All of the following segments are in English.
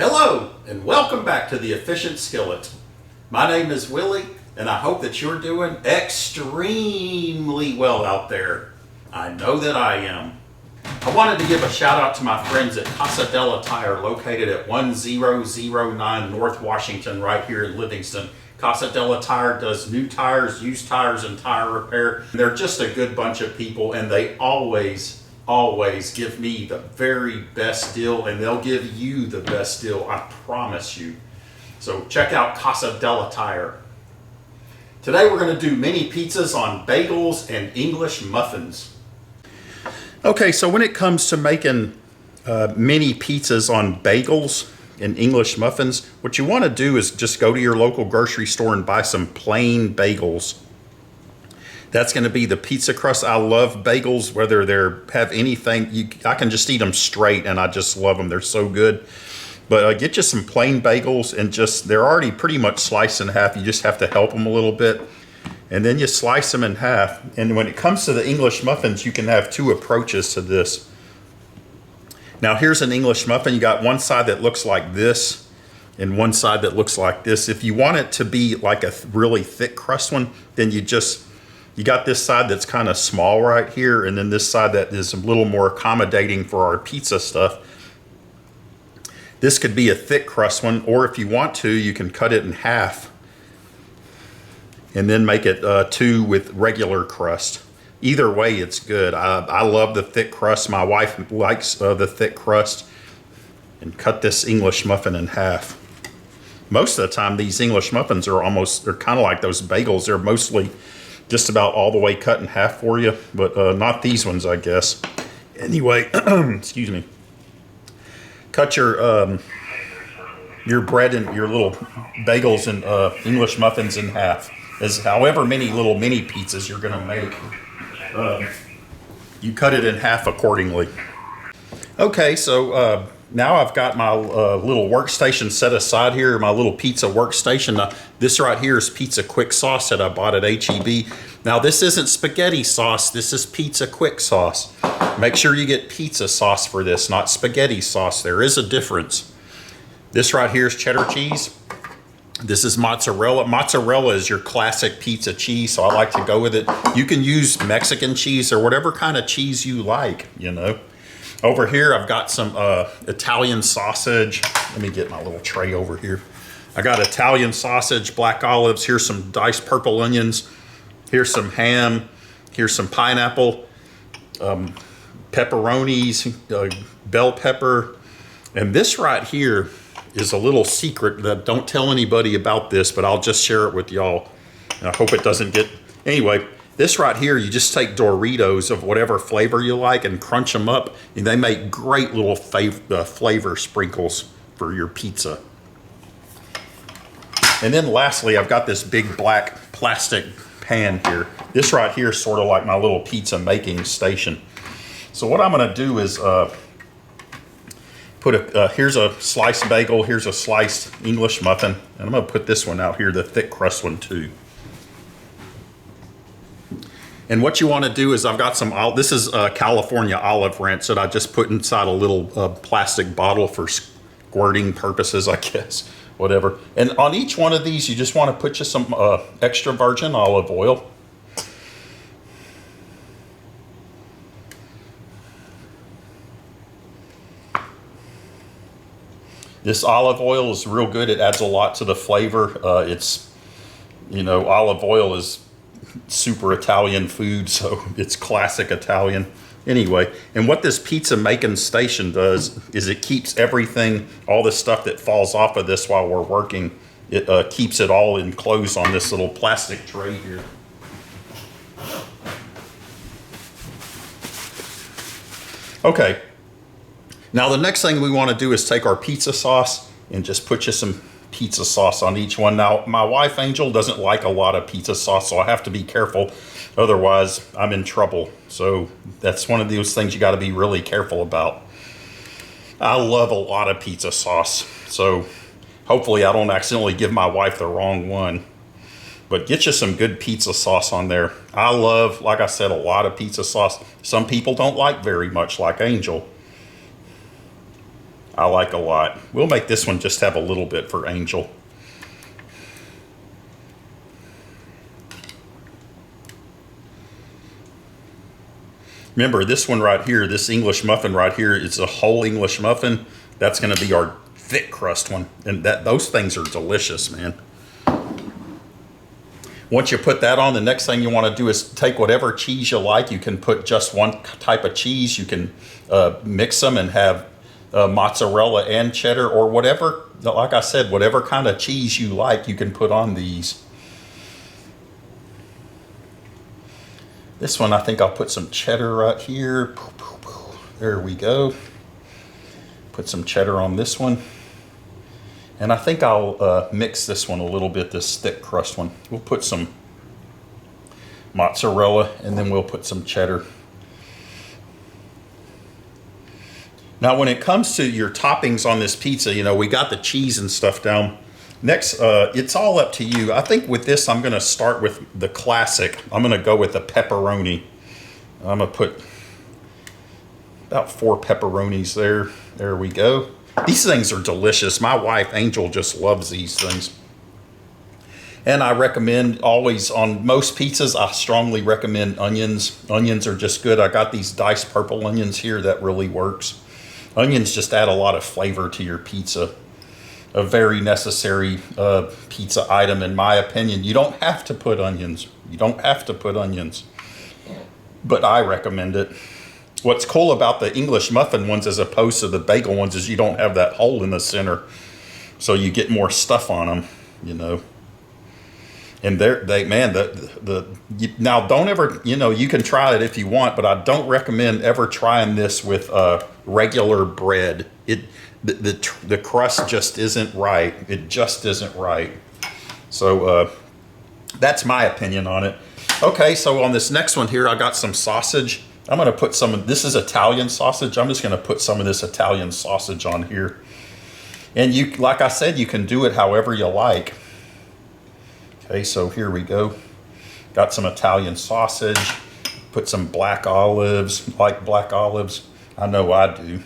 Hello, and welcome back to the Efficient Skillet. My name is Willie, and I hope that you're doing extremely well out there. I know that I am. I wanted to give a shout out to my friends at Casa Della Tire, located at 1009 North Washington, right here in Livingston. Casa Della Tire does new tires, used tires, and tire repair. They're just a good bunch of people, and they always give me the very best deal, and they'll give you the best deal, I promise you. So check out Casa Della Tire. Today we're going to do mini pizzas on bagels and English muffins. Okay, so when it comes to making mini pizzas on bagels and English muffins, what you want to do is just go to your local grocery store and buy some plain bagels. That's going to be the pizza crust. I love bagels, whether they have anything. I can just eat them straight, and I just love them. They're so good. But get you some plain bagels, and they're already pretty much sliced in half. You just have to help them a little bit. And then you slice them in half. And when it comes to the English muffins, you can have two approaches to this. Now, here's an English muffin. You got one side that looks like this, and one side that looks like this. If you want it to be like a really thick crust one, then you got this side that's kind of small right here, and then this side that is a little more accommodating for our pizza stuff. This could be a thick crust one, or if you want to, you can cut it in half and then make it two with regular crust. Either way, it's good. I love the thick crust. My wife likes the thick crust. And cut this English muffin in half. Most of the time, these English muffins they're kind of like those bagels. They're mostly just about all the way cut in half for you, but not these ones, I guess. Anyway, excuse me. Cut your bread and your little bagels and English muffins in half. As however many little mini pizzas you're gonna make, you cut it in half accordingly. Okay, so now I've got my little workstation set aside here, my little pizza workstation. This right here is pizza quick sauce that I bought at H-E-B. Now this isn't spaghetti sauce, this is pizza quick sauce. Make sure you get pizza sauce for this, not spaghetti sauce. There is a difference. This right here is cheddar cheese. This is mozzarella. Mozzarella is your classic pizza cheese, so I like to go with it. You can use Mexican cheese or whatever kind of cheese you like, you know. Over here, I've got some Italian sausage. Let me get my little tray over here. I got Italian sausage, black olives. Here's some diced purple onions. Here's some ham. Here's some pineapple, pepperonis, bell pepper. And this right here is a little secret that don't tell anybody about this, but I'll just share it with y'all. And I hope it doesn't get, anyway. This right here, you just take Doritos of whatever flavor you like and crunch them up, and they make great little flavor sprinkles for your pizza. And then lastly, I've got this big black plastic pan here. This right here is sort of like my little pizza making station. So what I'm gonna do is here's a sliced bagel, here's a sliced English muffin, and I'm gonna put this one out here, the thick crust one too. And what you want to do is I've got some, this is California olive ranch that I just put inside a little plastic bottle for squirting purposes, I guess, whatever. And on each one of these, you just want to put just some extra virgin olive oil. This olive oil is real good. It adds a lot to the flavor. Olive oil is super Italian food, so it's classic Italian. Anyway, and what this pizza making station does is it keeps everything, all the stuff that falls off of this while we're working, it keeps it all enclosed on this little plastic tray here. Okay, now the next thing we want to do is take our pizza sauce and just put you some pizza sauce on each one. Now, my wife, Angel, doesn't like a lot of pizza sauce, so I have to be careful. Otherwise, I'm in trouble. So that's one of those things you got to be really careful about. I love a lot of pizza sauce, so hopefully I don't accidentally give my wife the wrong one. But get you some good pizza sauce on there. I love, like I said, a lot of pizza sauce. Some people don't like very much, like Angel. I like a lot. We'll make this one just have a little bit for Angel. Remember, this one right here, this English muffin right here, it's a whole English muffin. That's going to be our thick crust one. And those things are delicious, man. Once you put that on, the next thing you want to do is take whatever cheese you like. You can put just one type of cheese. You can mix them and have mozzarella and cheddar or whatever. Like I said, whatever kind of cheese you like, you can put on these. This one, I think I'll put some cheddar right here. There we go. Put some cheddar on this one. And I think I'll mix this one a little bit, this thick crust one. We'll put some mozzarella and then we'll put some cheddar. Now, when it comes to your toppings on this pizza, you know, we got the cheese and stuff down. Next, it's all up to you. I think with this, I'm going to start with the classic. I'm going to go with the pepperoni. I'm going to put about 4 pepperonis there. There we go. These things are delicious. My wife, Angel, just loves these things. And I recommend always, on most pizzas, I strongly recommend onions. Onions are just good. I got these diced purple onions here. That really works. Onions just add a lot of flavor to your pizza. A very necessary pizza item, in my opinion. You don't have to put onions. You don't have to put onions. But I recommend it. What's cool about the English muffin ones as opposed to the bagel ones is you don't have that hole in the center. So you get more stuff on them, you know. And now don't ever, you know, you can try it if you want, but I don't recommend ever trying this with regular bread. The crust just isn't right. It just isn't right. So that's my opinion on it. Okay, so on this next one here, I got some sausage. I'm going to put some, this is Italian sausage. I'm just going to put some of this Italian sausage on here. And you, like I said, you can do it however you like. Okay, so here we go. Got some Italian sausage. Put some black olives, like black olives. I know I do.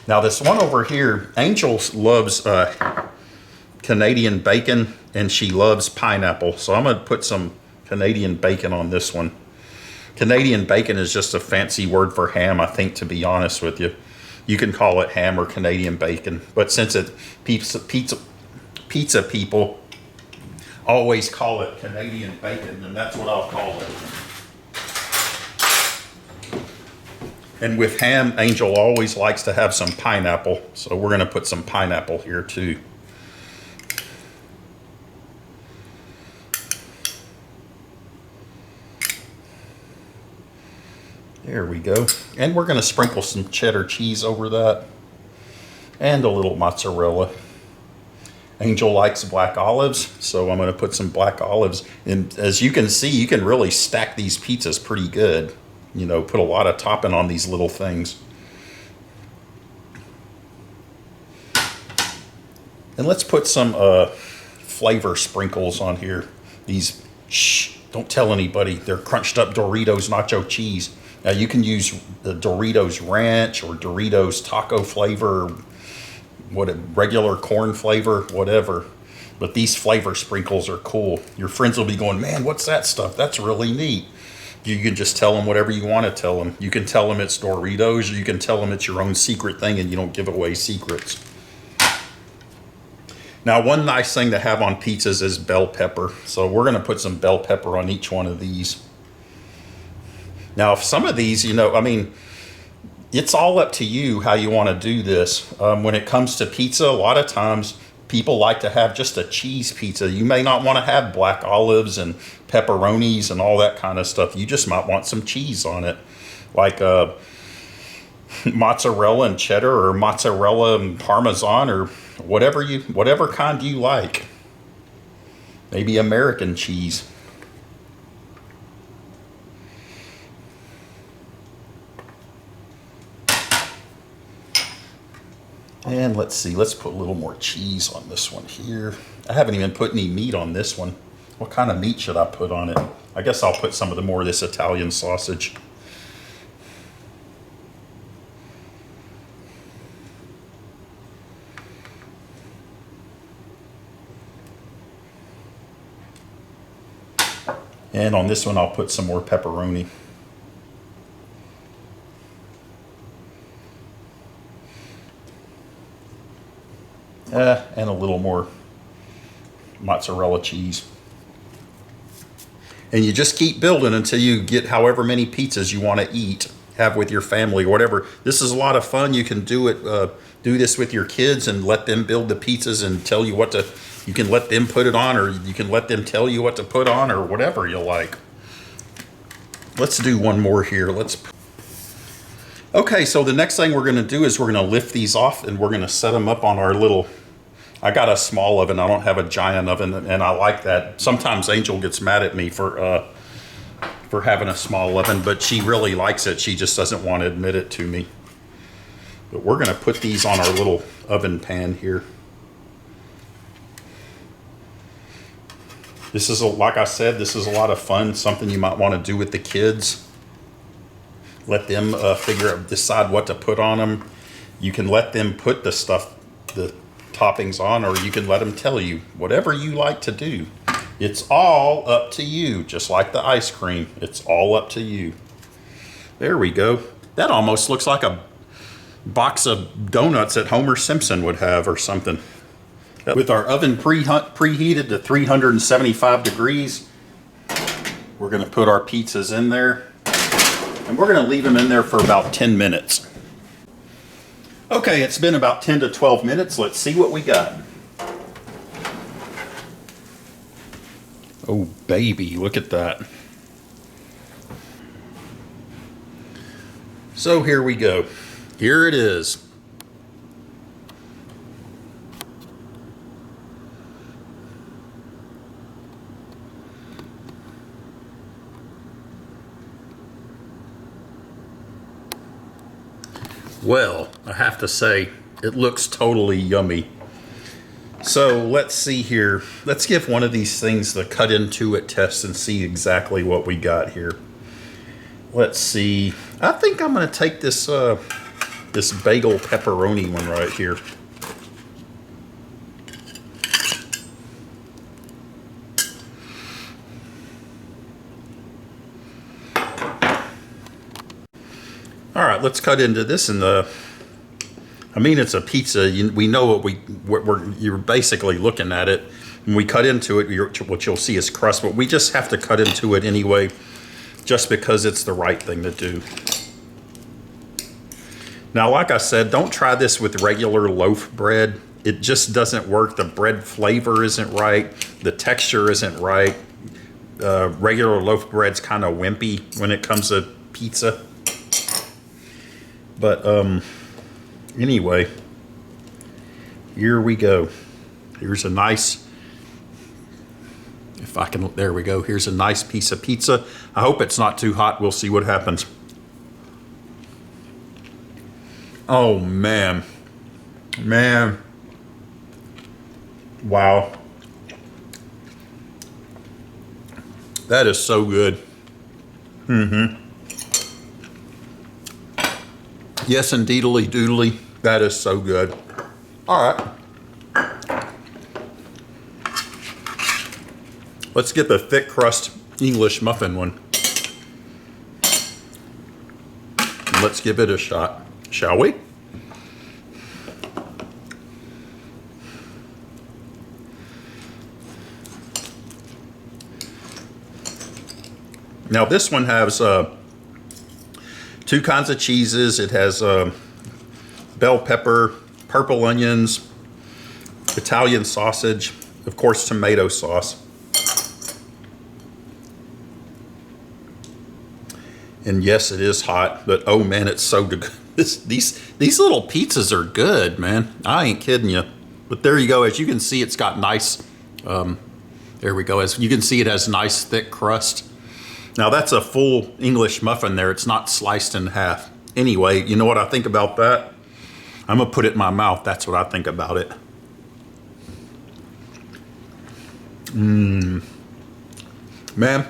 Now this one over here, Angel loves Canadian bacon and she loves pineapple. So I'm going to put some Canadian bacon on this one. Canadian bacon is just a fancy word for ham, I think, to be honest with you. You can call it ham or Canadian bacon. But since it's pizza people always call it Canadian bacon, then that's what I'll call it. And with ham, Angel always likes to have some pineapple. So we're going to put some pineapple here too. There we go. And we're going to sprinkle some cheddar cheese over that. And a little mozzarella. Angel likes black olives, so I'm going to put some black olives. And as you can see, you can really stack these pizzas pretty good. You know, put a lot of topping on these little things. And let's put some flavor sprinkles on here. These, shh, don't tell anybody. They're crunched up Doritos nacho cheese. Now you can use the Doritos ranch or Doritos taco flavor, regular corn flavor, whatever. But these flavor sprinkles are cool. Your friends will be going, man, what's that stuff? That's really neat. You can just tell them whatever you want to tell them. You can tell them it's Doritos, or you can tell them it's your own secret thing and you don't give away secrets. Now, one nice thing to have on pizzas is bell pepper. So we're going to put some bell pepper on each one of these. Now, if some of these, you know, I mean, it's all up to you how you want to do this. When it comes to pizza, a lot of times people like to have just a cheese pizza. You may not want to have black olives and pepperonis and all that kind of stuff. You just might want some cheese on it, like mozzarella and cheddar, or mozzarella and parmesan, or whatever kind you like. Maybe American cheese. And let's see, let's put a little more cheese on this one here. I haven't even put any meat on this one. What kind of meat should I put on it? I guess I'll put some of the more of this Italian sausage. And on this one, I'll put some more pepperoni. And a little more mozzarella cheese. And you just keep building until you get however many pizzas you want to eat, have with your family or whatever. This is a lot of fun. You can do it, do this with your kids and let them build the pizzas and tell you what to, you can let them put it on, or you can let them tell you what to put on, or whatever you like. Let's do one more here. Okay, so the next thing we're gonna do is we're gonna lift these off and we're gonna set them up on our little, I got a small oven, I don't have a giant oven, and I like that. Sometimes Angel gets mad at me for having a small oven, but she really likes it. She just doesn't want to admit it to me. But we're gonna put these on our little oven pan here. This is, like I said, this is a lot of fun, something you might want to do with the kids. Let them decide what to put on them. You can let them put the stuff, the toppings on, or you can let them tell you, whatever you like to do. It's all up to you, just like the ice cream. It's all up to you. There we go. That almost looks like a box of donuts that Homer Simpson would have or something. With our oven preheated to 375 degrees, we're gonna put our pizzas in there, and we're gonna leave them in there for about 10 minutes. Okay, it's been about 10 to 12 minutes. Let's see what we got. Oh, baby, look at that. So here we go. Here it is. Well, I have to say, it looks totally yummy. So let's see here. Let's give one of these things the cut into it test and see exactly what we got here. Let's see. I think I'm going to take this this bagel pepperoni one right here. All right, let's cut into this. And I mean, it's a pizza. We know what you're basically looking at it. When we cut into it, what you'll see is crust, but we just have to cut into it anyway, just because it's the right thing to do. Now, like I said, don't try this with regular loaf bread. It just doesn't work. The bread flavor isn't right. The texture isn't right. Regular loaf bread's kind of wimpy when it comes to pizza. But anyway, here we go. Here's a nice, if I can, there we go. Here's a nice piece of pizza. I hope it's not too hot. We'll see what happens. Oh, man. Man. Wow. That is so good. Mm-hmm. Yes, indeedly doodly. That is so good. All right. Let's get the thick crust English muffin one. Let's give it a shot, shall we? Now this one has two kinds of cheeses. It has bell pepper, purple onions, Italian sausage, of course, tomato sauce. And yes, it is hot, but oh man, it's so good. These little pizzas are good, man. I ain't kidding you. But there you go. As you can see, it's got nice, there we go. As you can see, it has nice thick crust. Now that's a full English muffin there. It's not sliced in half. Anyway, you know what I think about that? I'm gonna put it in my mouth. That's what I think about it. Mmm. Man,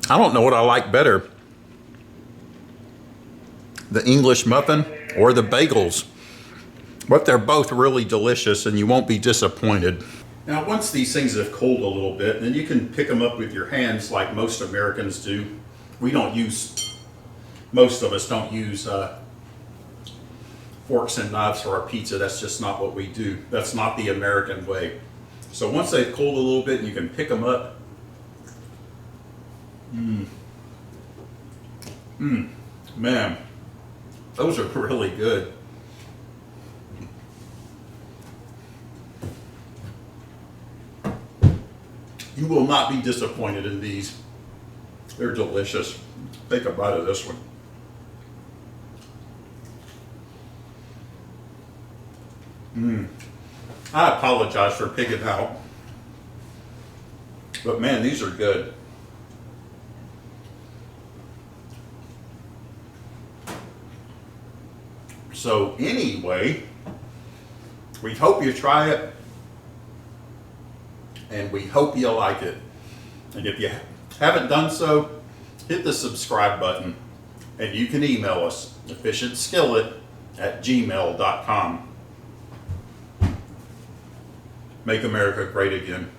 I don't know what I like better, the English muffin or the bagels, but they're both really delicious and you won't be disappointed. Now, once these things have cooled a little bit, then you can pick them up with your hands like most Americans do. Most of us don't use forks and knives for our pizza. That's just not what we do. That's not the American way. So once they've cooled a little bit, you can pick them up. Man, those are really good. You will not be disappointed in these. They're delicious. Take a bite of this one. I apologize for picking out, but man, these are good. So anyway, we hope you try it, and we hope you like it. And if you haven't done so, hit the subscribe button, and you can email us, efficientskillet@gmail.com. Make America great again.